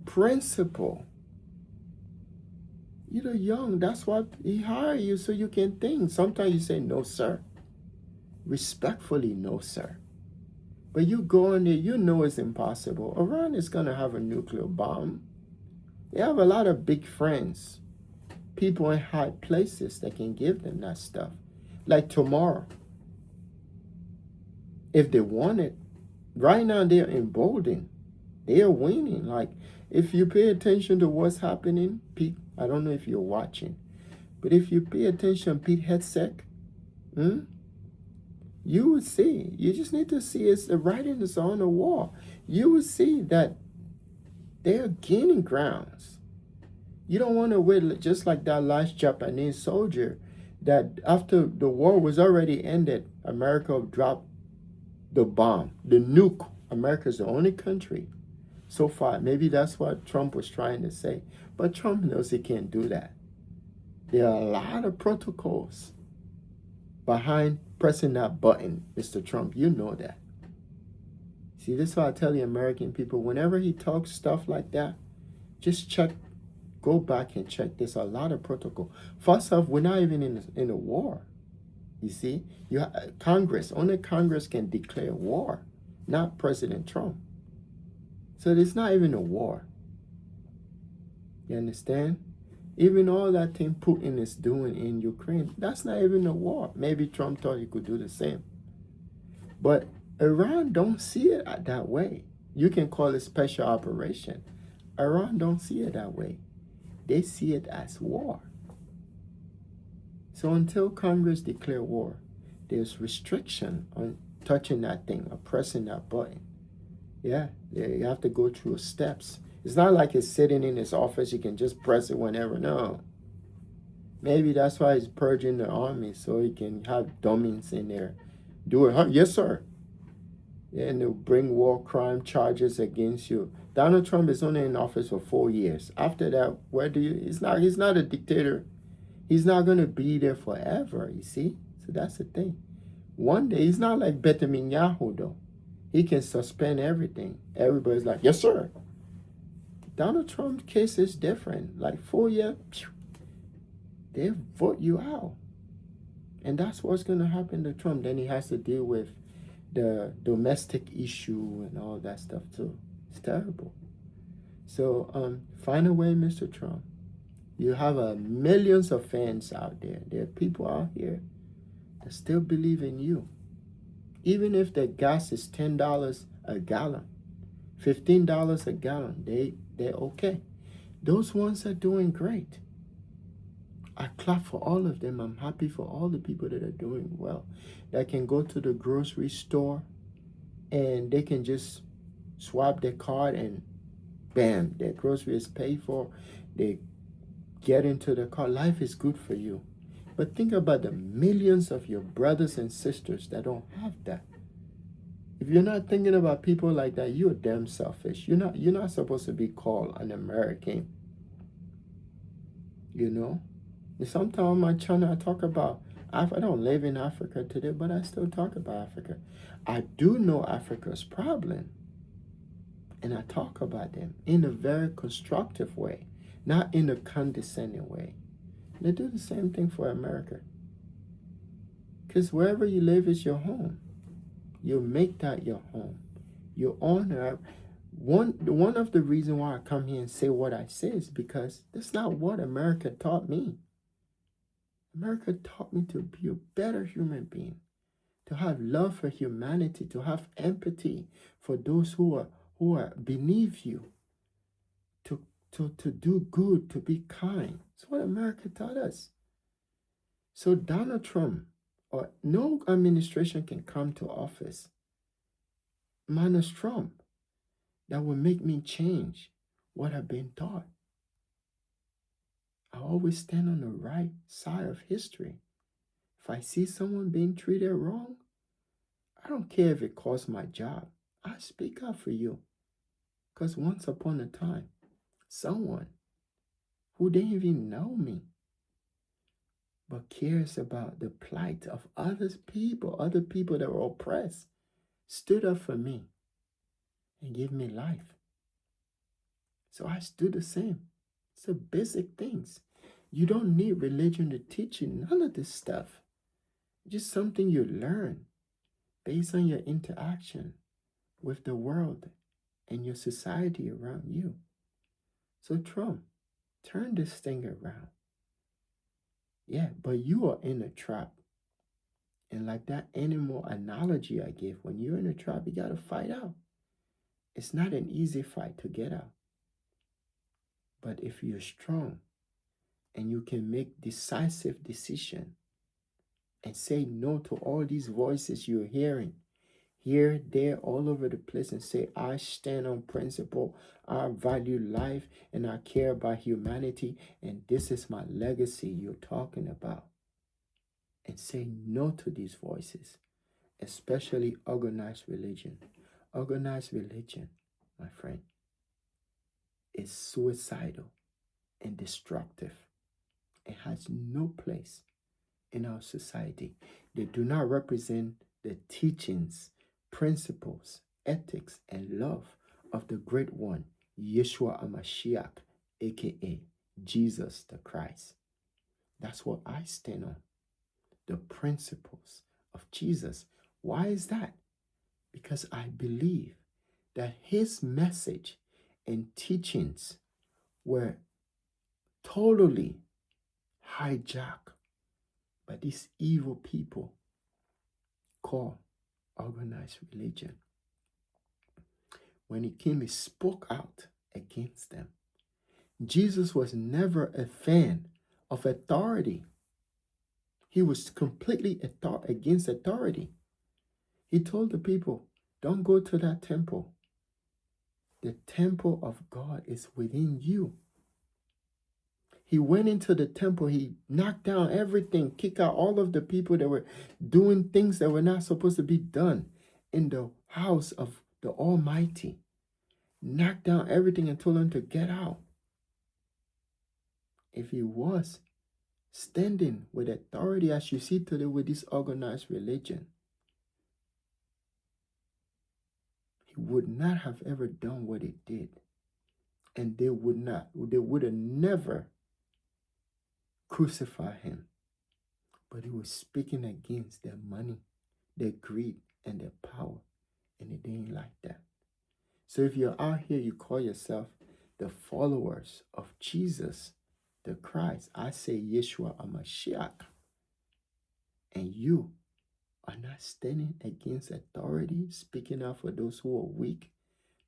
principle. You're young. That's why he hired you, so you can think. Sometimes you say, no, sir. Respectfully, no, sir. But you go in there, you know it's impossible. Iran is going to have a nuclear bomb. They have a lot of big friends. People in high places that can give them that stuff. Like tomorrow. If they want it. Right now, they're emboldened. They are winning. Like, if you pay attention to what's happening, Pete, I don't know if you're watching, but if you pay attention, Pete Hegseth, you would see. You just need to see the writing is on the wall. You would see that they're gaining grounds. You don't want to wait just like that last Japanese soldier that after the war was already ended, America dropped the bomb, the nuke. America's the only country so far. Maybe that's what Trump was trying to say. But Trump knows he can't do that. There are a lot of protocols behind pressing that button, Mr. Trump. You know that. See, this is why I tell you, American people, whenever he talks stuff like that, just check go back and check. There's a lot of protocol. First off, we're not even in a war. You see, Congress, only Congress can declare war, not President Trump. So there's not even a war. You understand? Even all that thing Putin is doing in Ukraine, that's not even a war. Maybe Trump thought he could do the same. But Iran don't see it that way. You can call it special operation. Iran don't see it that way. They see it as war. So until Congress declare war, there's restriction on touching that thing or pressing that button. Yeah, you have to go through steps. It's not like it's sitting in his office, you can just press it whenever. No. Maybe that's why he's purging the army, so he can have dummies in there. Do it, huh? Yes, sir. Yeah, and they'll bring war crime charges against you. Donald Trump is only in office for 4 years. After that, he's not a dictator. He's not going to be there forever, you see? So that's the thing. One day, he's not like Netanyahu, though. He can suspend everything. Everybody's like, yes, sir. Donald Trump's case is different. Like 4 years, they vote you out. And that's what's going to happen to Trump. Then he has to deal with the domestic issue and all that stuff too. It's terrible. So find a way, Mr. Trump. You have millions of fans out there. There are people out here that still believe in you. Even if the gas is $10 a gallon, $15 a gallon, they're okay. Those ones are doing great. I clap for all of them. I'm happy for all the people that are doing well. That can go to the grocery store and they can just swap their card and bam, their grocery is paid for. They get into the car. Life is good for you. But think about the millions of your brothers and sisters that don't have that. If you're not thinking about people like that, you're damn selfish. You're not supposed to be called an American. You know? Sometimes on my channel I talk about Africa. I don't live in Africa today, but I still talk about Africa. I do know Africa's problem. And I talk about them in a very constructive way, not in a condescending way. They do the same thing for America. Because wherever you live is your home. You make that your home. You honor. One of the reasons why I come here and say what I say is because that's not what America taught me. America taught me to be a better human being, to have love for humanity, to have empathy for those who are beneath you, to do good, to be kind. That's what America taught us. So Donald Trump, or no administration can come to office minus Trump that will make me change what I've been taught. I always stand on the right side of history. If I see someone being treated wrong, I don't care if it costs my job. I speak up for you. Because once upon a time, someone who didn't even know me but cares about the plight of other people that were oppressed, stood up for me and gave me life. So I do the same. It's the basic things. You don't need religion to teach you none of this stuff. Just something you learn based on your interaction with the world and your society around you. So Trump, turn this thing around. Yeah, but you are in a trap. And like that animal analogy I gave, when you're in a trap, you got to fight out. It's not an easy fight to get out. But if you're strong and you can make decisive decision and say no to all these voices you're hearing, here, there, all over the place, and say, I stand on principle, I value life, and I care about humanity, and this is my legacy you're talking about. And say no to these voices, especially organized religion. Organized religion, my friend, is suicidal and destructive. It has no place in our society. They do not represent the teachings, principles, ethics, and love of the great one, Yeshua HaMashiach, aka Jesus the Christ. That's what I stand on. The principles of Jesus. Why is that? Because I believe that his message and teachings were totally hijacked by these evil people called organized religion. When he came, he spoke out against them. Jesus was never a fan of authority. He was completely against authority. He told the people, don't go to that temple. The temple of God is within you. He went into the temple, he knocked down everything, kicked out all of the people that were doing things that were not supposed to be done in the house of the Almighty. Knocked down everything and told them to get out. If he was standing with authority as you see today with this organized religion, he would not have ever done what he did. And they would have never crucified him. But he was speaking against their money, their greed, and their power. And they didn't like that. So if you're out here, you call yourself the followers of Jesus, the Christ. I say Yeshua HaMashiach. And you are not standing against authority, speaking out for those who are weak,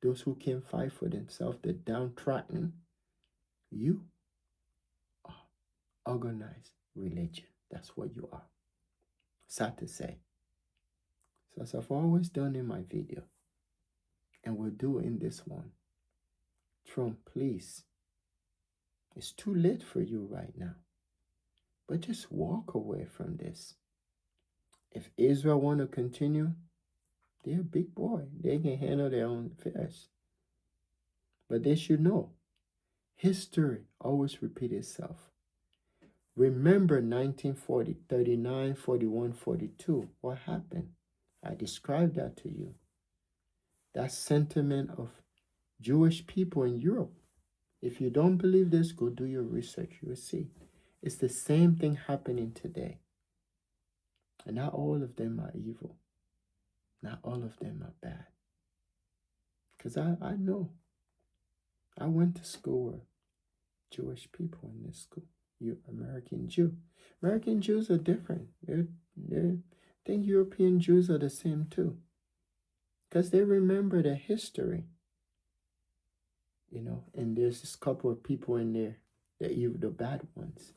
those who can't fight for themselves, the downtrodden. You are organized religion. That's what you are. Sad to say. So as I've always done in my video, and will do in this one, Trump, please, it's too late for you right now. But just walk away from this. If Israel want to continue, they're a big boy. They can handle their own affairs. But they should know, history always repeats itself. Remember 1940, 39, 41, 42. What happened? I described that to you. That sentiment of Jewish people in Europe. If you don't believe this, go do your research. You will see. It's the same thing happening today. And not all of them are evil. Not all of them are bad. Because I know. I went to school with Jewish people in this school. You American Jew. American Jews are different. I think European Jews are the same too. Because they remember the history. You know, and there's this couple of people in there, the bad ones.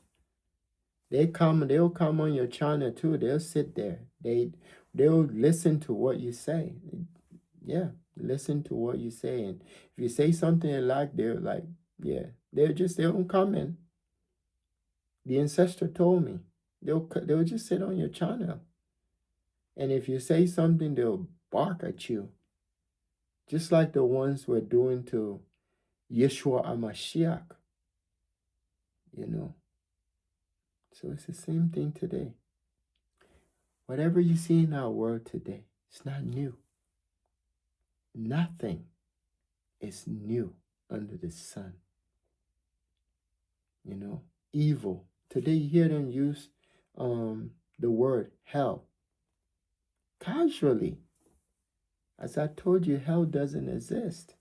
They'll come on your channel too. They'll sit there. They'll listen to what you say. Yeah, listen to what you say. And if you say something they like, they're like, yeah, they'll comment. The ancestor told me. They'll just sit on your channel. And if you say something, they'll bark at you. Just like the ones we're doing to Yeshua HaMashiach. You know. So it's the same thing today. Whatever you see in our world today, it's not new. Nothing is new under the sun. You know, evil. Today you hear them use the word hell casually. As I told you, hell doesn't exist.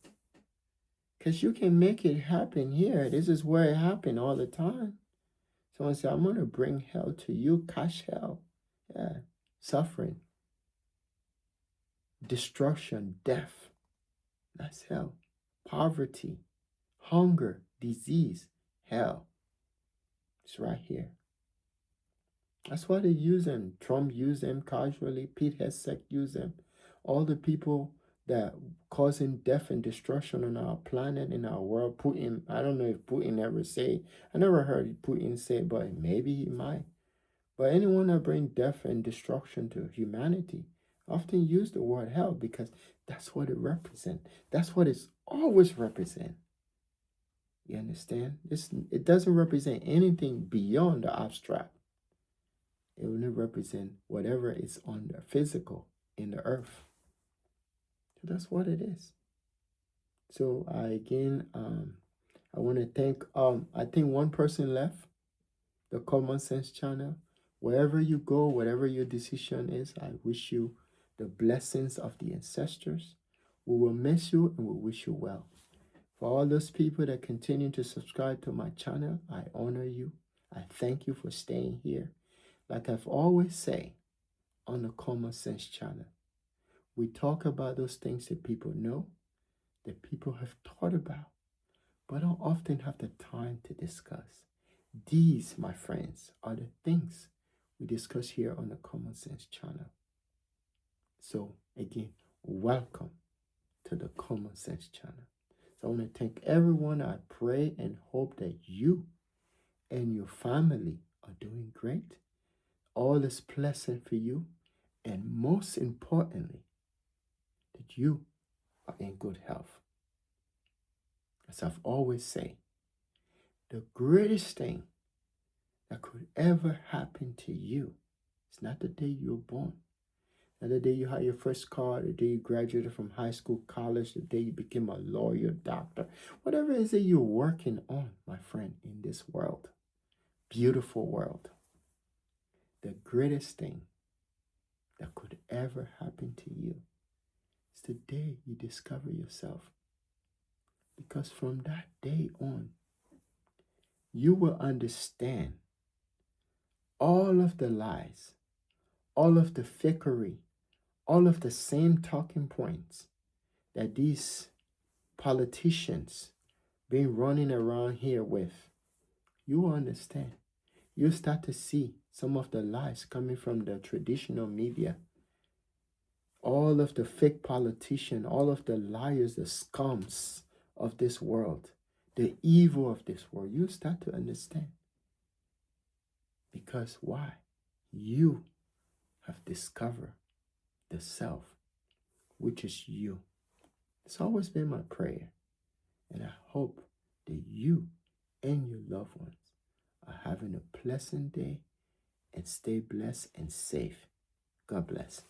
Because you can make it happen here. This is where it happened all the time. Someone said, I'm going to bring hell to you. Cash hell. Yeah. Suffering. Destruction. Death. That's hell. Poverty. Hunger. Disease. Hell. It's right here. That's why they use them. Trump used them casually. Pete Hegseth used them. All the people that causing death and destruction on our planet, in our world. Putin, I don't know if Putin ever say. I never heard Putin say, but maybe he might. But anyone that bring death and destruction to humanity often use the word hell because that's what it represents. That's what it's always represent. You understand? It doesn't represent anything beyond the abstract. It only represent whatever is on the physical in the earth. So that's what it is. So I again I want to thank I think one person left, the Common Sense channel. Wherever you go, whatever your decision is, I wish you the blessings of the ancestors. We will miss you and we wish you well. For all those people that continue to subscribe to my channel, I honor you. I thank you for staying here. Like I've always say on the Common Sense channel, we talk about those things that people know, that people have thought about, but don't often have the time to discuss. These, my friends, are the things we discuss here on the Common Sense channel. So, again, welcome to the Common Sense channel. So, I want to thank everyone. I pray and hope that you and your family are doing great. All is pleasant for you. And most importantly, that you are in good health. As I've always said, the greatest thing that could ever happen to you is not the day you were born, not the day you had your first car, the day you graduated from high school, college, the day you became a lawyer, doctor, whatever it is that you're working on, my friend, in this world, beautiful world. The greatest thing that could ever happen to you is the day you discover yourself. Because from that day on, you will understand all of the lies, all of the fakery, all of the same talking points that these politicians been running around here with. You will understand. You start to see some of the lies coming from the traditional media. All of the fake politicians, all of the liars, the scums of this world, the evil of this world. You start to understand. Because why? You have discovered the self, which is you. It's always been my prayer. And I hope that you and your loved ones are having a pleasant day and stay blessed and safe. God bless.